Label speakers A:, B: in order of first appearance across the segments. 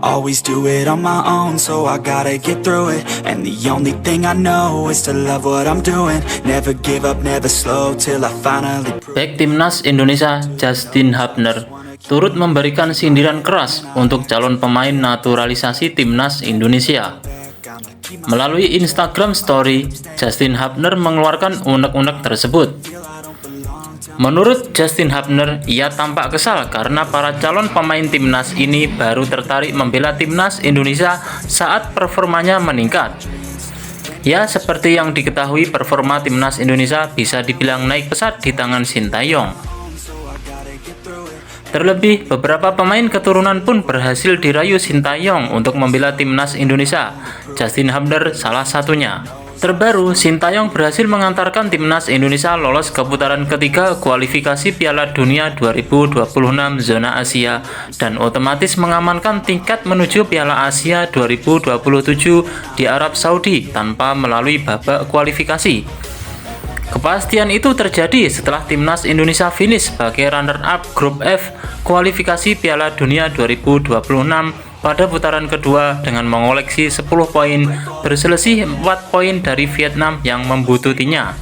A: Always do it on my own, so I gotta get through it. And the only thing I know is to love what I'm doing. Never give up, never slow, till I finally prove.
B: Bek Timnas Indonesia Justin Hubner turut memberikan sindiran keras untuk calon pemain naturalisasi Timnas Indonesia. Melalui Instagram Story, Justin Hubner mengeluarkan unek-unek tersebut. Menurut Justin Hubner, ia tampak kesal karena para calon pemain timnas ini baru tertarik membela timnas Indonesia saat performanya meningkat. Ya, seperti yang diketahui, performa timnas Indonesia bisa dibilang naik pesat di tangan Sintayong. Terlebih, beberapa pemain keturunan pun berhasil dirayu Sintayong untuk membela timnas Indonesia. Justin Hubner salah satunya. Terbaru, Sintayong berhasil mengantarkan timnas Indonesia lolos ke putaran ketiga kualifikasi Piala Dunia 2026 zona Asia dan otomatis mengamankan tiket menuju Piala Asia 2027 di Arab Saudi tanpa melalui babak kualifikasi. Kepastian itu terjadi setelah timnas Indonesia finish sebagai runner-up grup F kualifikasi Piala Dunia 2026 pada putaran kedua dengan mengoleksi 10 poin, berselisih 4 poin dari Vietnam yang membutuhkannya.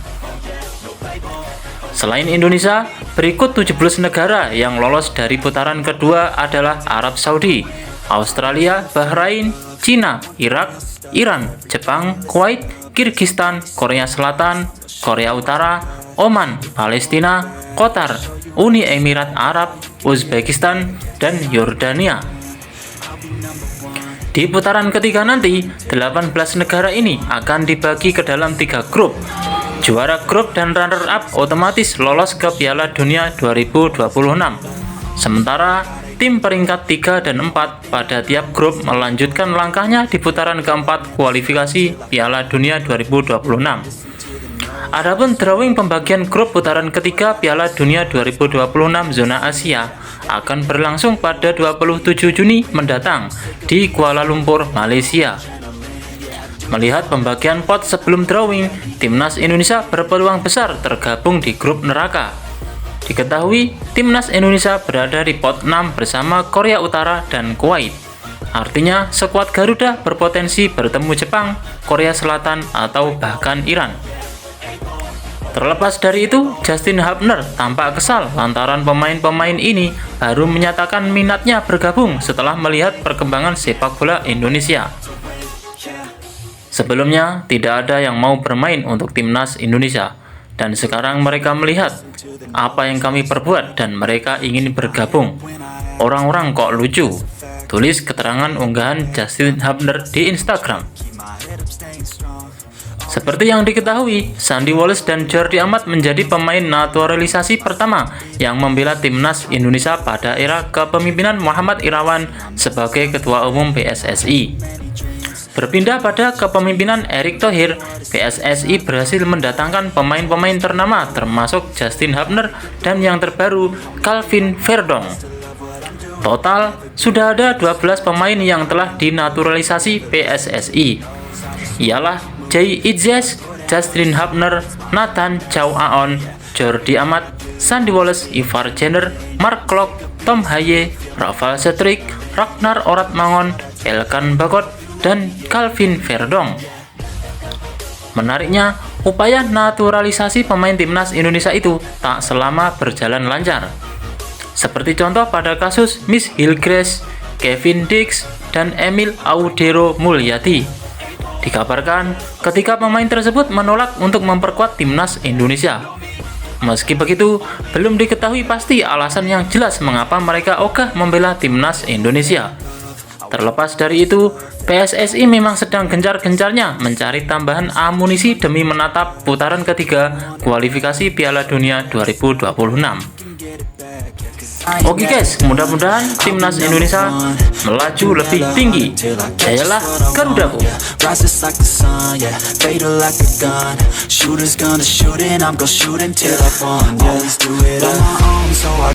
B: Selain Indonesia, berikut 17 negara yang lolos dari putaran kedua adalah Arab Saudi, Australia, Bahrain, Cina, Irak, Iran, Jepang, Kuwait, Kirgistan, Korea Selatan, Korea Utara, Oman, Palestina, Qatar, Uni Emirat Arab, Uzbekistan, dan Yordania. Di putaran ketiga nanti, 18 negara ini akan dibagi ke dalam 3 grup. Juara grup dan runner-up otomatis lolos ke Piala Dunia 2026. Sementara, tim peringkat 3 dan 4 pada tiap grup melanjutkan langkahnya di putaran keempat kualifikasi Piala Dunia 2026. Adapun drawing pembagian grup putaran ketiga Piala Dunia 2026 zona Asia akan berlangsung pada 27 Juni mendatang di Kuala Lumpur, Malaysia. Melihat pembagian pot sebelum drawing, timnas Indonesia berpeluang besar tergabung di grup neraka. Diketahui, timnas Indonesia berada di pot 6 bersama Korea Utara dan Kuwait. Artinya, skuad Garuda berpotensi bertemu Jepang, Korea Selatan, atau bahkan Iran. Terlepas dari itu, Justin Hubner tampak kesal lantaran pemain-pemain ini baru menyatakan minatnya bergabung setelah melihat perkembangan sepak bola Indonesia. Sebelumnya, tidak ada yang mau bermain untuk timnas Indonesia, dan sekarang mereka melihat apa yang kami perbuat dan mereka ingin bergabung. Orang-orang kok lucu, tulis keterangan unggahan Justin Hubner di Instagram. Seperti yang diketahui, Sandy Wallace dan Jordi Amat menjadi pemain naturalisasi pertama yang membela timnas Indonesia pada era kepemimpinan Muhammad Irawan sebagai Ketua Umum PSSI. Berpindah pada kepemimpinan Erick Thohir, PSSI berhasil mendatangkan pemain-pemain ternama termasuk Justin Hubner dan yang terbaru Calvin Verdong. Total, sudah ada 12 pemain yang telah dinaturalisasi PSSI. Ialah Jay Itzes, Justin Hubner, Nathan Chow Aon, Jordi Amat, Sandy Wallace, Ivar Jenner, Mark Klok, Tom Haye, Rafael Setrik, Ragnar Oratmangon, Elkan Bagot, dan Calvin Verdong. Menariknya, upaya naturalisasi pemain timnas Indonesia itu tak selama berjalan lancar. Seperti contoh pada kasus Miss Hillgrace, Kevin Dix, dan Emil Audero Mulyadi. Dikabarkan, ketika pemain tersebut menolak untuk memperkuat timnas Indonesia. Meski begitu, belum diketahui pasti alasan yang jelas mengapa mereka ogah membela timnas Indonesia. Terlepas dari itu, PSSI memang sedang gencar-gencarnya mencari tambahan amunisi demi menatap putaran ketiga kualifikasi Piala Dunia 2026. Oke guys, mudah-mudahan timnas Indonesia melaju lebih tinggi. Jayalah Garudaku.
A: Rises like the sun, yeah, fatal like a gun. Shooters gonna shoot and I'm gonna shoot until I fall. Always do it on my own, so I